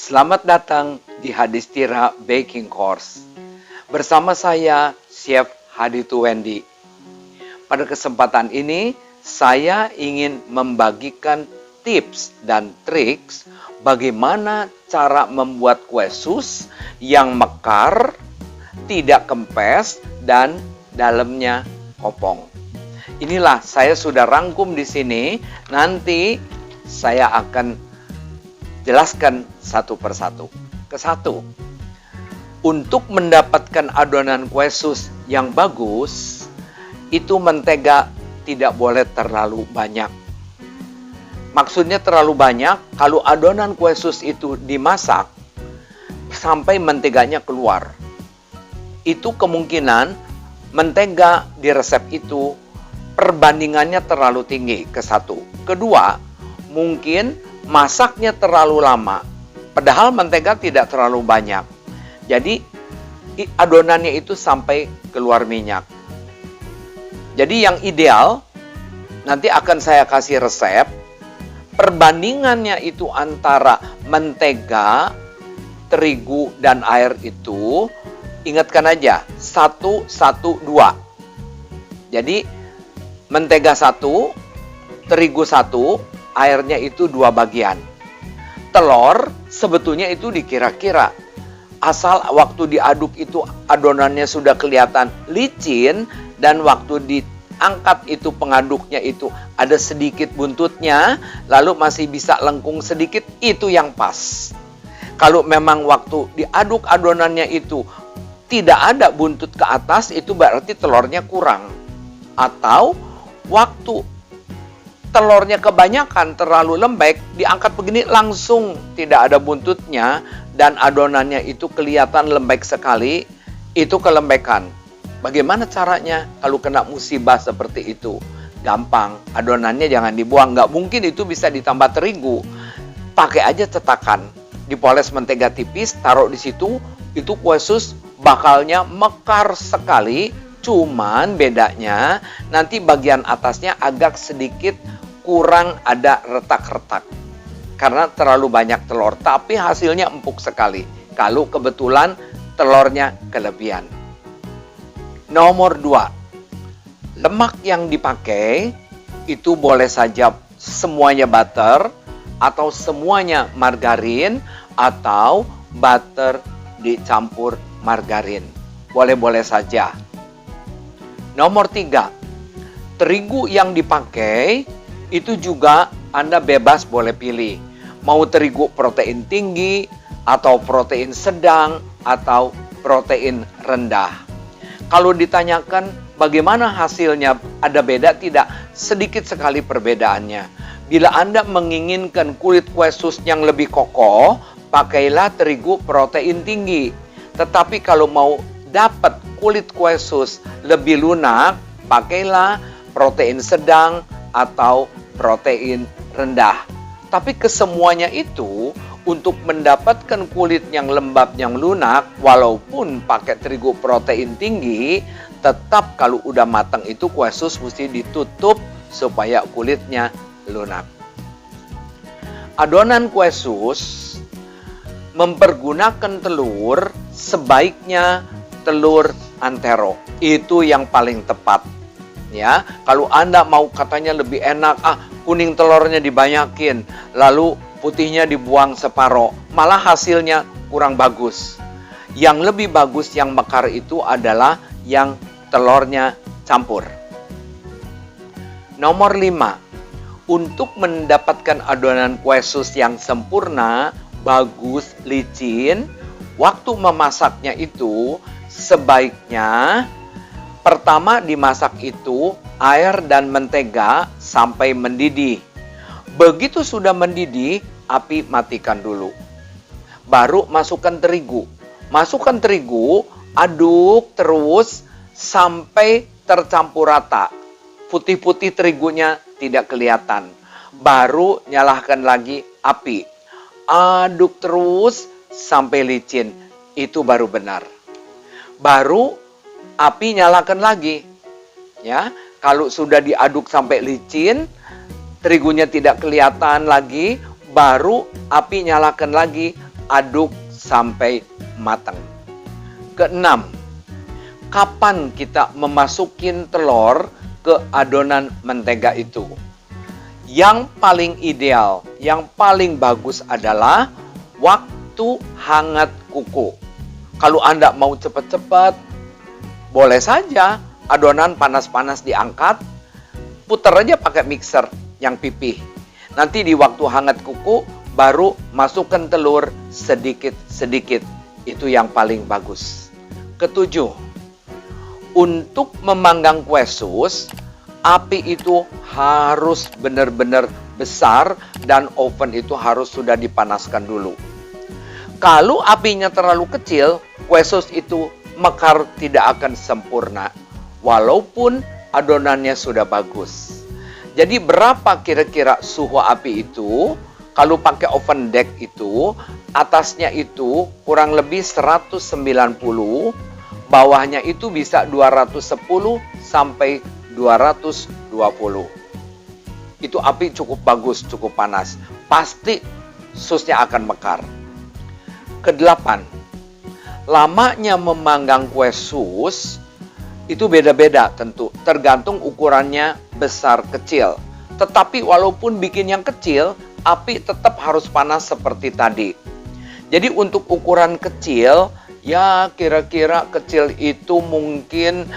Selamat datang di Hadistira Baking Course. Bersama saya, Chef Haditu Wendy. Pada kesempatan ini, saya ingin membagikan tips dan triks bagaimana cara membuat kue sus yang mekar, tidak kempes, dan dalamnya kopong. Inilah saya sudah rangkum di sini. Nanti saya akan jelaskan satu persatu. Kesatu, untuk mendapatkan adonan kue sus yang bagus, itu mentega tidak boleh terlalu banyak. Maksudnya terlalu banyak, kalau adonan kue sus itu dimasak sampai menteganya keluar. Itu kemungkinan mentega di resep itu perbandingannya terlalu tinggi, ke satu. Kedua, mungkin masaknya terlalu lama, padahal mentega tidak terlalu banyak. Jadi adonannya itu sampai keluar minyak. Jadi yang ideal, nanti akan saya kasih resep, perbandingannya itu antara mentega, terigu, dan air itu, ingatkan aja, 1, 1, 2. Jadi mentega 1, terigu 1, airnya itu 2 bagian. Telur sebetulnya itu dikira-kira. Asal waktu diaduk itu adonannya sudah kelihatan licin, dan waktu diangkat itu pengaduknya itu ada sedikit buntutnya, lalu masih bisa lengkung sedikit, itu yang pas. Kalau memang waktu diaduk adonannya itu tidak ada buntut ke atas, itu berarti telurnya kurang. Atau waktu telurnya kebanyakan, terlalu lembek, diangkat begini langsung tidak ada buntutnya, dan adonannya itu kelihatan lembek sekali, itu kelembekan. Bagaimana caranya kalau kena musibah seperti itu? Gampang, adonannya jangan dibuang, nggak mungkin itu bisa ditambah terigu. Pakai aja cetakan, dipoles mentega tipis, taruh di situ, itu kue sus bakalnya mekar sekali. Cuman bedanya nanti bagian atasnya agak sedikit kurang ada retak-retak karena terlalu banyak telur, tapi hasilnya empuk sekali kalau kebetulan telurnya kelebihan. Nomor 2, lemak yang dipakai itu boleh saja semuanya butter atau semuanya margarin atau butter dicampur margarin. Boleh-boleh saja. Nomor 3, terigu yang dipakai itu juga Anda bebas boleh pilih. Mau terigu protein tinggi, atau protein sedang, atau protein rendah. Kalau ditanyakan bagaimana hasilnya, ada beda tidak? Sedikit sekali perbedaannya. Bila Anda menginginkan kulit kue sus yang lebih kokoh, pakailah terigu protein tinggi. Tetapi kalau mau dapat kulit kue sus lebih lunak, pakailah protein sedang atau protein rendah. Tapi kesemuanya itu untuk mendapatkan kulit yang lembab, yang lunak, walaupun pakai terigu protein tinggi, tetap kalau udah matang itu kue sus mesti ditutup supaya kulitnya lunak. Adonan kue sus mempergunakan telur, sebaiknya telur antero. Itu yang paling tepat. Ya, kalau Anda mau katanya lebih enak, kuning telurnya dibanyakin, lalu putihnya dibuang separoh, malah hasilnya kurang bagus. Yang lebih bagus yang mekar itu adalah yang telurnya campur. Nomor 5, untuk mendapatkan adonan kue sus yang sempurna, bagus, licin, waktu memasaknya itu sebaiknya pertama dimasak itu air dan mentega sampai mendidih. Begitu sudah mendidih, api matikan dulu. Baru masukkan terigu. Masukkan terigu, aduk terus sampai tercampur rata. Putih-putih terigunya tidak kelihatan. Baru nyalakan lagi api. Aduk terus sampai licin. Itu baru benar. Baru api nyalakan lagi. Ya, kalau sudah diaduk sampai licin, terigunya tidak kelihatan lagi, baru api nyalakan lagi, aduk sampai matang. Keenam, kapan kita memasukin telur ke adonan mentega itu? Yang paling ideal, yang paling bagus adalah waktu hangat kuku. Kalau Anda mau cepat-cepat, boleh saja adonan panas-panas diangkat, putar aja pakai mixer yang pipih. Nanti di waktu hangat kuku, baru masukkan telur sedikit-sedikit. Itu yang paling bagus. Ketujuh, untuk memanggang kue sus, api itu harus benar-benar besar dan oven itu harus sudah dipanaskan dulu. Kalau apinya terlalu kecil, kue sus itu mekar tidak akan sempurna, walaupun adonannya sudah bagus. Jadi berapa kira-kira suhu api itu? Kalau pakai oven deck itu, atasnya itu kurang lebih 190, bawahnya itu bisa 210 sampai 220. Itu api cukup bagus, cukup panas. Pasti susnya akan mekar. Kedelapan, lamanya memanggang kue sus itu beda-beda tentu, tergantung ukurannya besar kecil. Tetapi walaupun bikin yang kecil, api tetap harus panas seperti tadi. Jadi untuk ukuran kecil, ya kira-kira kecil itu mungkin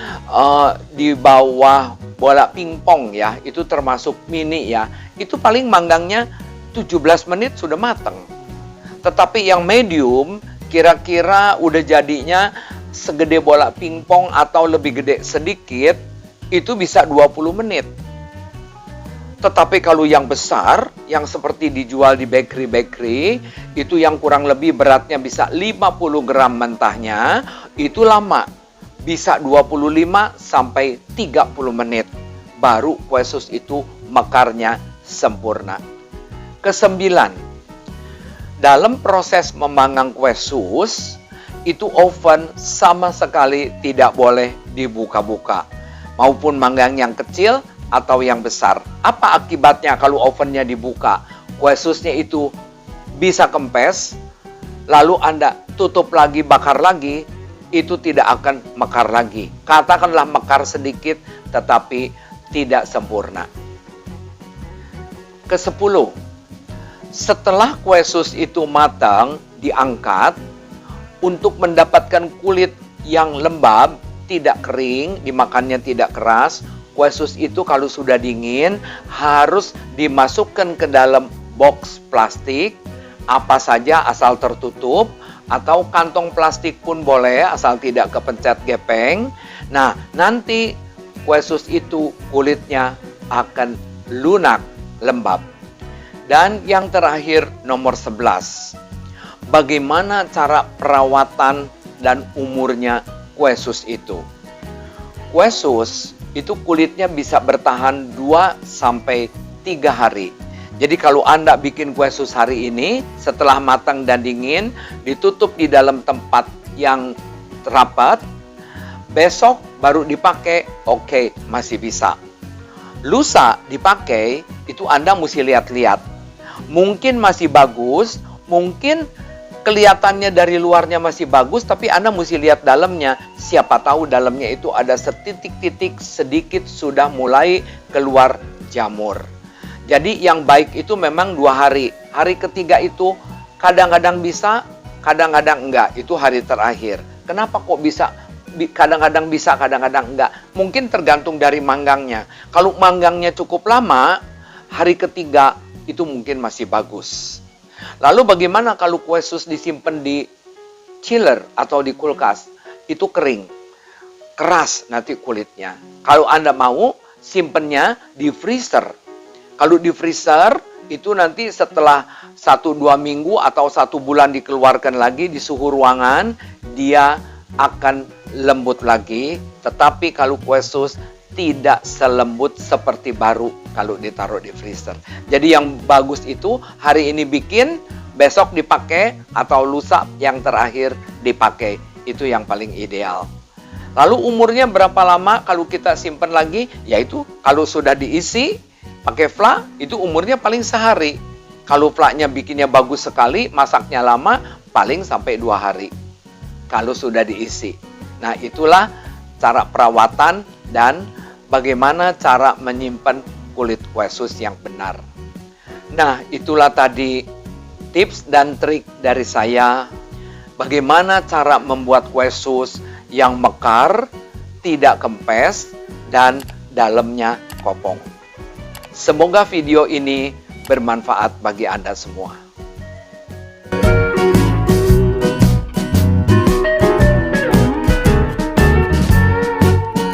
di bawah bola pingpong ya, itu termasuk mini ya. Itu paling manggangnya 17 menit sudah matang. Tetapi yang medium kira-kira udah jadinya segede bola pingpong atau lebih gede sedikit, itu bisa 20 menit. Tetapi kalau yang besar, yang seperti dijual di bakery, itu yang kurang lebih beratnya bisa 50 gram mentahnya, itu lama. Bisa 25 sampai 30 menit. Baru kue sus itu mekarnya sempurna. Kesembilan, dalam proses memanggang kue sus, itu oven sama sekali tidak boleh dibuka-buka. Maupun manggang yang kecil atau yang besar. Apa akibatnya kalau ovennya dibuka? Kue susnya itu bisa kempes, lalu Anda tutup lagi, bakar lagi, itu tidak akan mekar lagi. Katakanlah mekar sedikit, tetapi tidak sempurna. Kesepuluh, setelah kue sus itu matang, diangkat, untuk mendapatkan kulit yang lembab, tidak kering, dimakannya tidak keras, kue sus itu kalau sudah dingin harus dimasukkan ke dalam box plastik, apa saja asal tertutup, atau kantong plastik pun boleh asal tidak kepencet gepeng. Nah, nanti kue sus itu kulitnya akan lunak, lembab. Dan yang terakhir nomor 11. Bagaimana cara perawatan dan umurnya kue sus itu? Kue sus itu kulitnya bisa bertahan 2 sampai 3 hari. Jadi kalau Anda bikin kue sus hari ini, setelah matang dan dingin, ditutup di dalam tempat yang rapat, besok baru dipakai, oke, masih bisa. Lusa dipakai, itu Anda mesti lihat-lihat. Mungkin masih bagus, mungkin kelihatannya dari luarnya masih bagus, tapi Anda mesti lihat dalamnya. Siapa tahu dalamnya itu ada setitik-titik sedikit sudah mulai keluar jamur. Jadi yang baik itu memang 2 hari. Hari ketiga itu kadang-kadang bisa, kadang-kadang enggak. Itu hari terakhir. Kenapa kok bisa? Kadang-kadang bisa, kadang-kadang enggak. Mungkin tergantung dari manggangnya. Kalau manggangnya cukup lama, hari ketiga itu mungkin masih bagus. Lalu bagaimana kalau kue sus disimpan di chiller atau di kulkas? Itu kering, keras nanti kulitnya. Kalau Anda mau, simpennya di freezer. Kalau di freezer, itu nanti setelah 1-2 minggu atau 1 bulan dikeluarkan lagi di suhu ruangan, dia akan lembut lagi. Tetapi kalau kue sus tidak selembut seperti baru kalau ditaruh di freezer. Jadi yang bagus itu hari ini bikin, besok dipakai, atau lusa yang terakhir dipakai. Itu yang paling ideal. Lalu umurnya berapa lama kalau kita simpan lagi? Yaitu kalau sudah diisi pakai flak, itu umurnya paling sehari. Kalau flaknya bikinnya bagus sekali, masaknya lama, paling sampai 2 hari kalau sudah diisi. Nah, itulah cara perawatan dan bagaimana cara menyimpan kulit kue sus yang benar. Nah, itulah tadi tips dan trik dari saya. Bagaimana cara membuat kue sus yang mekar, tidak kempes, dan dalamnya kopong. Semoga video ini bermanfaat bagi Anda semua.